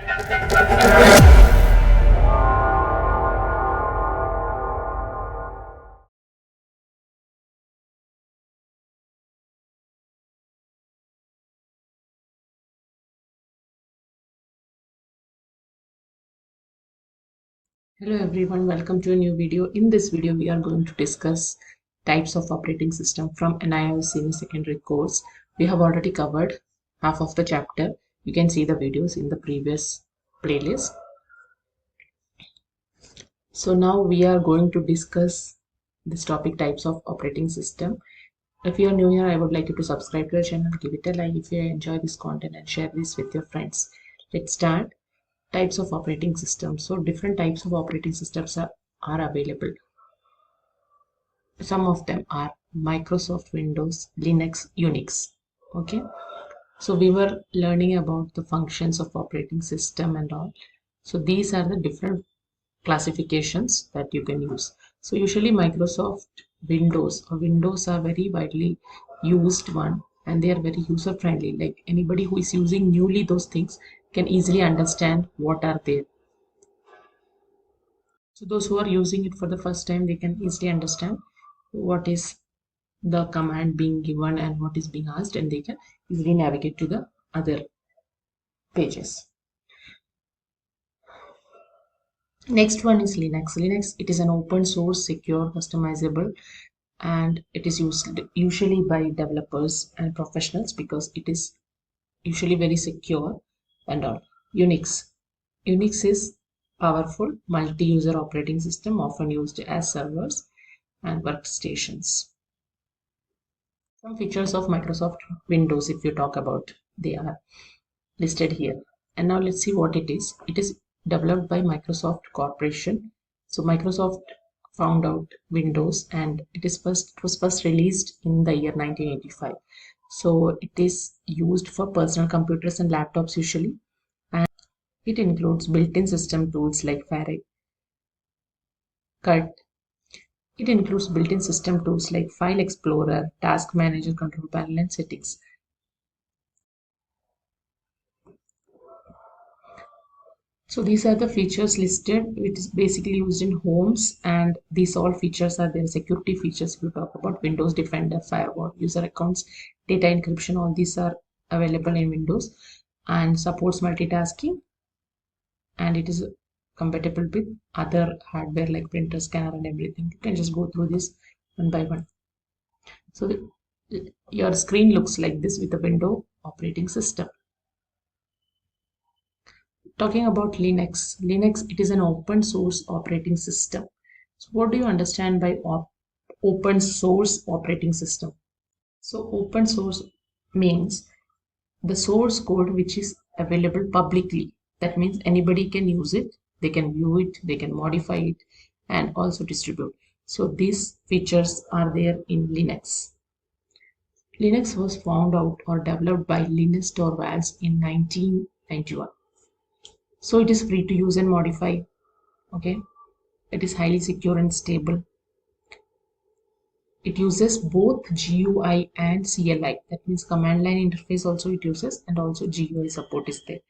Hello everyone, welcome to a new video. In this video, we are going to discuss types of operating system from NIOS senior secondary course. We have already covered half of the chapter. You can see the videos in the previous playlist. So now we are going to discuss this topic, types of operating system. If you are new here, I would like you to subscribe to the channel, give it a like if you enjoy this content, and share this with your friends. Let's start. Types of operating systems. So different types of operating systems are available. Some of them are Microsoft Windows, Linux, Unix. Okay, so we were learning about the functions of operating system and all. So these are the different classifications that you can use. So usually Microsoft Windows or Windows are very widely used one, and they are very user friendly. Like anybody who is using newly those things can easily understand what are there. So those who are using it for the first time, they can easily understand what is the command being given and what is being asked, and they can easily navigate to the other pages. Next one is Linux. Linux, it is an open source, secure, customizable, and it is used usually by developers and professionals because it is usually very secure and all. Unix is powerful multi-user operating system often used as servers and workstations. Some features of Microsoft Windows, if you talk about, they are listed here. And now let's see what it is. It is developed by Microsoft Corporation. So Microsoft found out Windows, and it was first released in the year 1985. So it is used for personal computers and laptops usually, and it includes built-in system tools like Faraday, Cut. It includes built-in system tools like File Explorer, Task Manager, Control Panel, and Settings. So these are the features listed. It is basically used in homes, and these all features are there. Security features, if you talk about Windows Defender, Firewall, user accounts, data encryption, all these are available in Windows, and supports multitasking, and it is compatible with other hardware like printer, scanner, and everything. You can just go through this one by one. So your screen looks like this with a Windows operating system. Talking about Linux, it is an open source operating system. So what do you understand by open source operating system? So open source means the source code which is available publicly. That means anybody can use it, they can view it, they can modify it, and also distribute. So these features are there in Linux. Linux was found out or developed by Linus Torvalds in 1991. So it is free to use and modify. Okay, it is highly secure and stable. It uses both GUI and CLI. That means command line interface also it uses, and also GUI support is there.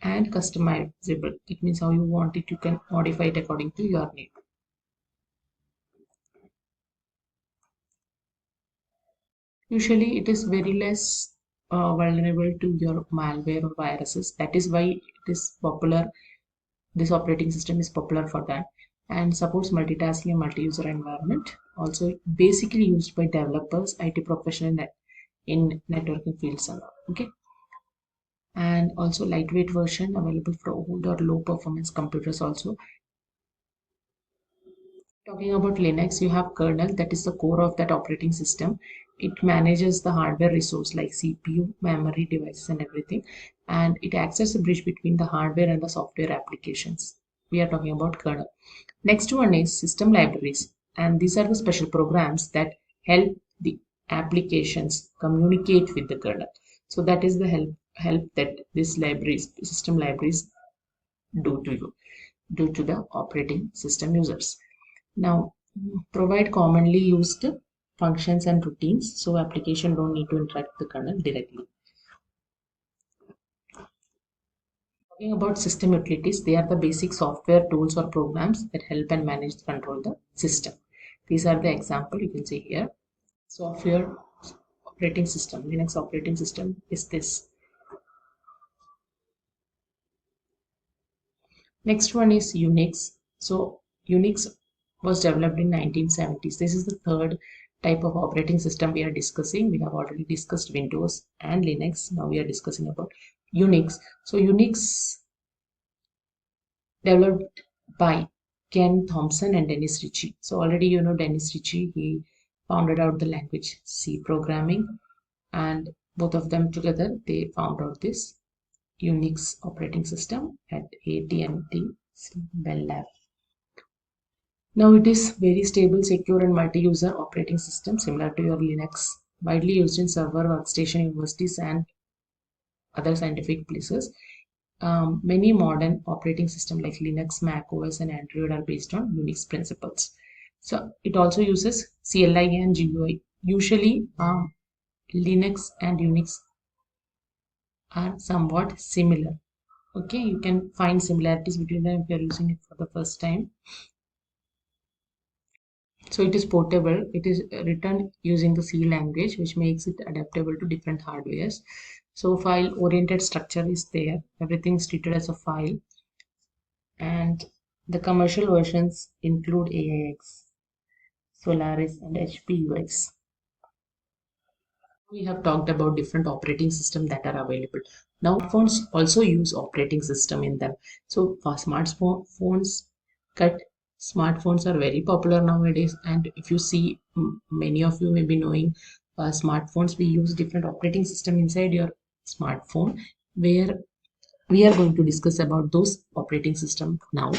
And customizable. It means how you want it, you can modify it according to your need. Usually it is very less vulnerable to your malware or viruses. That is why it is popular. This operating system is popular for that, and supports multitasking and multi-user environment. Also basically used by developers, IT professionals in networking fields and all. Okay, and also lightweight version available for old or low performance computers also. Talking about Linux, you have kernel, that is the core of that operating system. It manages the hardware resource like CPU, memory, devices, and everything. And it acts as a bridge between the hardware and the software applications. We are talking about kernel. Next one is system libraries. And these are the special programs that help the applications communicate with the kernel. So that is the help that these libraries, system libraries, do to you, do to the operating system users. Now, provide commonly used functions and routines, so application don't need to interact with the kernel directly. Talking about system utilities, they are the basic software tools or programs that help and manage control the system. These are the example you can see here. Software operating system, Linux operating system is this. Next one is Unix. So Unix was developed in 1970s. This is the third type of operating system we are discussing. We have already discussed Windows and Linux. Now we are discussing about Unix. So Unix developed by Ken Thompson and Dennis Ritchie. So already you know Dennis Ritchie, he founded out the language C programming, and both of them together they found out this Unix operating system at AT&T Bell Lab. Now it is very stable, secure and multi-user operating system similar to your Linux, widely used in server, workstation, universities and other scientific places. Many modern operating systems like Linux, Mac OS, and Android are based on Unix principles. So it also uses CLI and GUI. Usually, Linux and Unix are somewhat similar. Okay, you can find similarities between them if you're using it for the first time. So it is portable. It is written using the C language, which makes it adaptable to different hardwares. So file-oriented structure is there. Everything is treated as a file. And the commercial versions include AIX, Solaris, and HPUX. We have talked about different operating systems that are available. Now, phones also use operating system in them. So, for smartphones, cut smartphones are very popular nowadays. And if you see, many of you may be knowing smartphones. We use different operating system inside your smartphone, where we are going to discuss about those operating system now.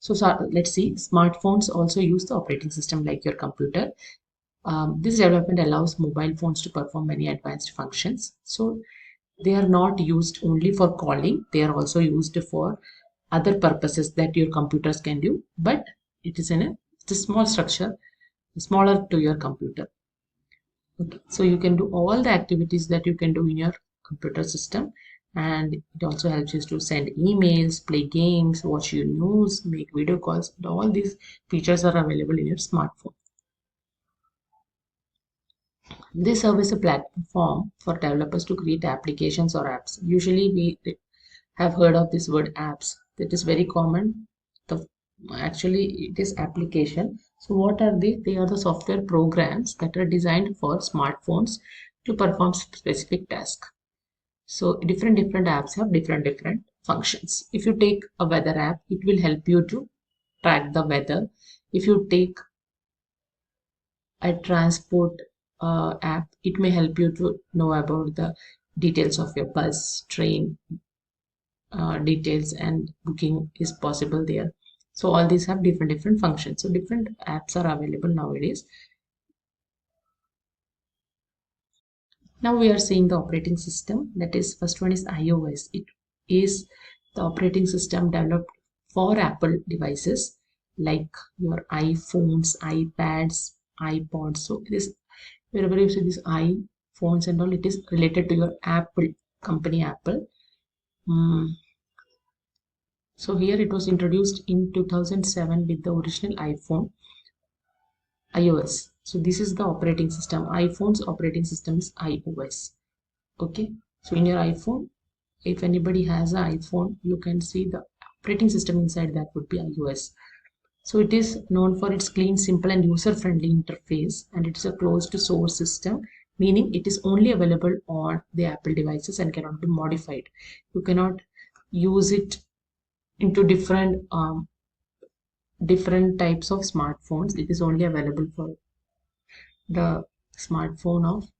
So let's see, smartphones also use the operating system like your computer. This development allows mobile phones to perform many advanced functions. So they are not used only for calling, they are also used for other purposes that your computers can do, but it is in it's a small structure, smaller to your computer. Okay, so you can do all the activities that you can do in your computer system, and it also helps you to send emails, play games, watch your news, make video calls. All these features are available in your smartphone. They serve as a platform for developers to create applications or apps. Usually, we have heard of this word apps. That is very common. The actually it is application. So what are they? They are the software programs that are designed for smartphones to perform specific tasks. So different apps have different functions. If you take a weather app, it will help you to track the weather. If you take a transport app, it may help you to know about the details of your bus, train, details, and booking is possible there. So all these have different functions. So different apps are available nowadays. Now we are seeing the operating system. That is, first one is iOS. It is the operating system developed for Apple devices like your iPhones, iPads, iPods. So it is, wherever you see these iPhones and all, it is related to your Apple company, Apple. So here it was introduced in 2007 with the original iPhone, iOS. So this is the operating system. iPhone's operating system is iOS. Okay. So in your iPhone, if anybody has an iPhone, you can see the operating system inside that would be iOS. So it is known for its clean, simple and user-friendly interface, and it is a closed source system, meaning it is only available on the Apple devices and cannot be modified. You cannot use it into different types of smartphones. It is only available for the smartphone of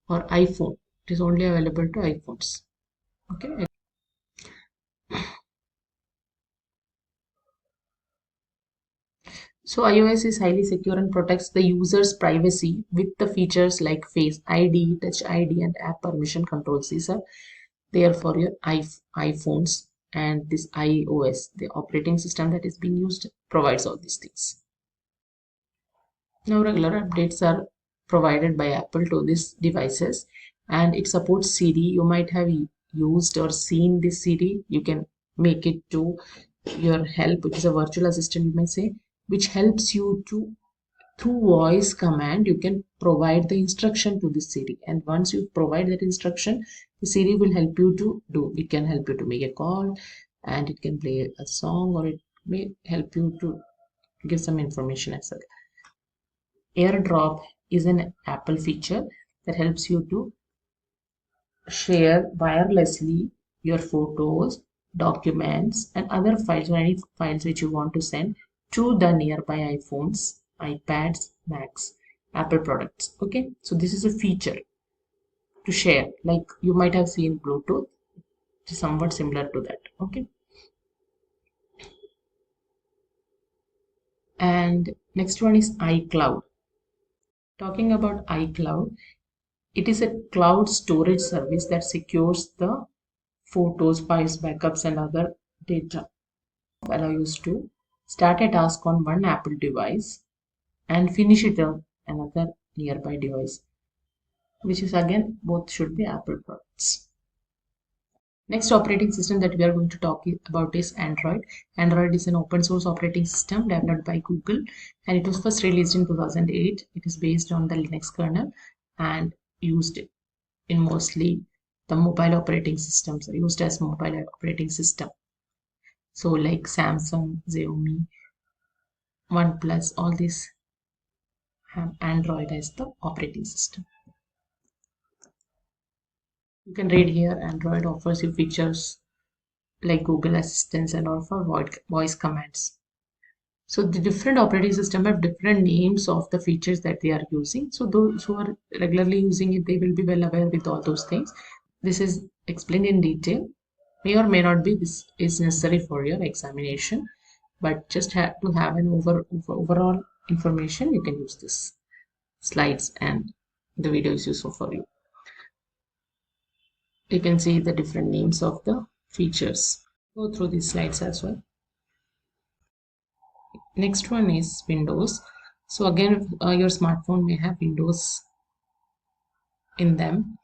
or iPhone. It is only available to iPhones. Okay. So iOS is highly secure and protects the user's privacy with the features like Face ID, Touch ID, and app permission controls. These are there for your iPhones, and this iOS, the operating system that is being used, provides all these things. Now regular updates are provided by Apple to these devices, and it supports Siri. You might have used or seen this Siri, you can make it to your help, which is a virtual assistant, you may say, which helps you to, through voice command, you can provide the instruction to the Siri. And once you provide that instruction, the Siri will help you to do. It can help you to make a call, and it can play a song, or it may help you to give some information as well. AirDrop is an Apple feature that helps you to share wirelessly your photos, documents, and other files, or any files which you want to send to the nearby iPhones, iPads, Macs, Apple products. Okay, so this is a feature to share. Like you might have seen Bluetooth, which is somewhat similar to that. Okay, and next one is iCloud. Talking about iCloud, it is a cloud storage service that secures the photos, files, backups, and other data. Allow you to start a task on one Apple device and finish it on another nearby device, which is again both should be Apple products. Next operating system that we are going to talk about is Android. Android is an open source operating system developed by Google, and it was first released in 2008. It is based on the Linux kernel and used in mostly the mobile operating systems, used as mobile operating system. So like Samsung, Xiaomi, OnePlus, all these have Android as the operating system. You can read here, Android offers you features like Google Assistance and all for voice commands. So the different operating system have different names of the features that they are using. So those who are regularly using it, they will be well aware with all those things. This is explained in detail. May or may not be this is necessary for your examination, but just have to have an overall information. You can use this slides, and the video is useful for you. You can see the different names of the features. Go through these slides as well. Next one is Windows. So again, your smartphone may have Windows in them.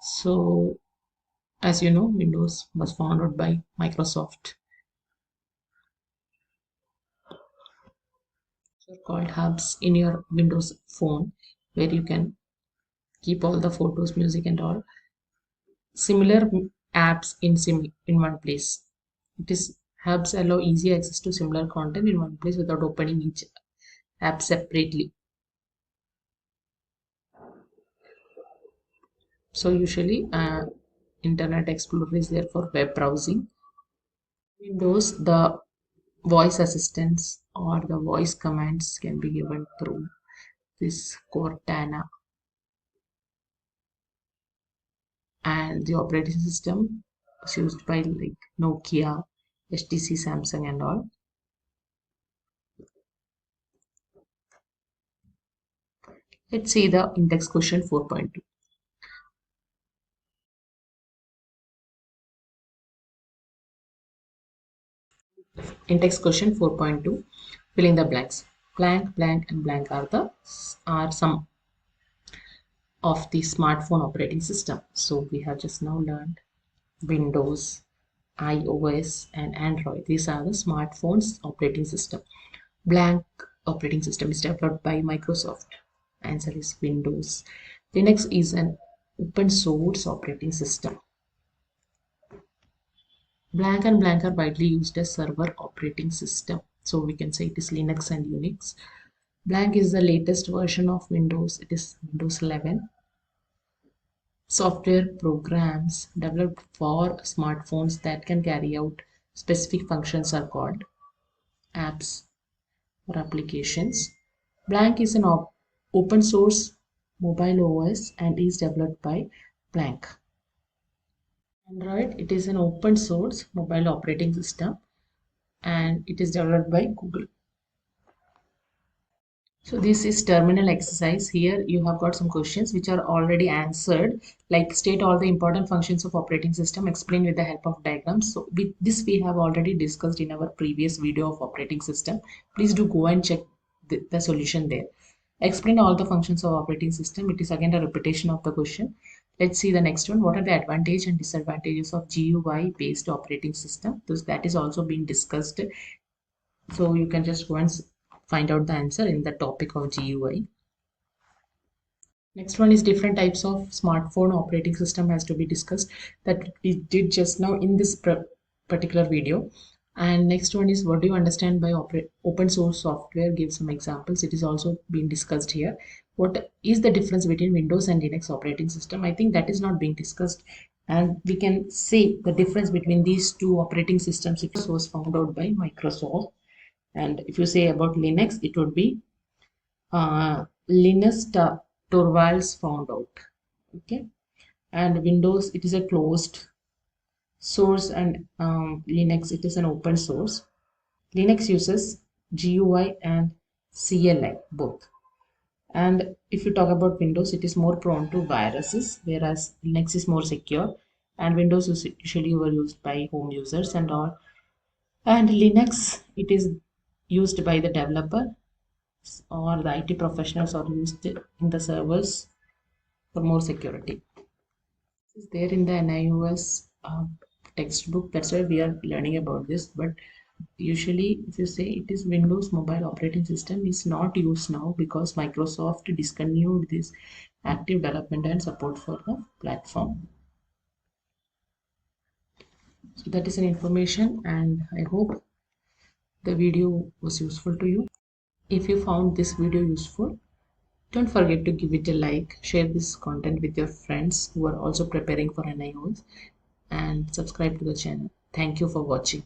So as you know, Windows was founded by Microsoft. So called hubs in your Windows phone, where you can keep all the photos, music, and all similar apps in one place. It is hubs allow easy access to similar content in one place without opening each app separately. So usually Internet Explorer is there for web browsing. Windows, the voice assistants or the voice commands can be given through this Cortana, and the operating system is used by like Nokia, HTC, Samsung, and all. Let's see the index question 4.2. Index question 4.2. Fill in the blanks. Blank, blank, and blank are some of the smartphone operating system. So we have just now learned Windows, iOS, and Android. These are the smartphones operating system. Blank operating system is developed by Microsoft. Answer is Windows. Linux is an open source operating system. Blank and blank are widely used as server operating system. So we can say it is Linux and Unix. Blank is the latest version of Windows. It is Windows 11. Software programs developed for smartphones that can carry out specific functions are called apps or applications. Blank is an open source mobile OS and is developed by Blank. Android, it is an open source mobile operating system and it is developed by Google. So this is terminal exercise. Here you have got some questions which are already answered, like state all the important functions of operating system, explain with the help of diagrams. So with this we have already discussed in our previous video of operating system. Please do go and check the solution there. Explain all the functions of operating system. It is again a repetition of the question. Let's see the next one. What are the advantages and disadvantages of GUI based operating system? That is also being discussed. So you can just go and find out the answer in the topic of GUI. Next one is different types of smartphone operating system has to be discussed, that we did just now in this particular video. And next one is, what do you understand by open source software? Give some examples. It is also being discussed here. What is the difference between Windows and Linux operating system? I think that is not being discussed. And we can say the difference between these two operating systems, if it was found out by Microsoft. And if you say about Linux, it would be Linus Torvalds found out. Okay, and Windows, it is a closed source, and Linux, it is an open source. Linux uses GUI and CLI both. And if you talk about Windows, it is more prone to viruses, whereas Linux is more secure. And Windows is usually were used by home users and all. And Linux, it is used by the developer or the IT professionals, or used in the servers for more security. This is there in the NIOS textbook. That's why we are learning about this. But usually, if you say it is Windows mobile operating system, is not used now because Microsoft discontinued this active development and support for the platform. So that is an information, and I hope the video was useful to you. If you found this video useful, don't forget to give it a like, share this content with your friends who are also preparing for NIOS, and subscribe to the channel. Thank you for watching.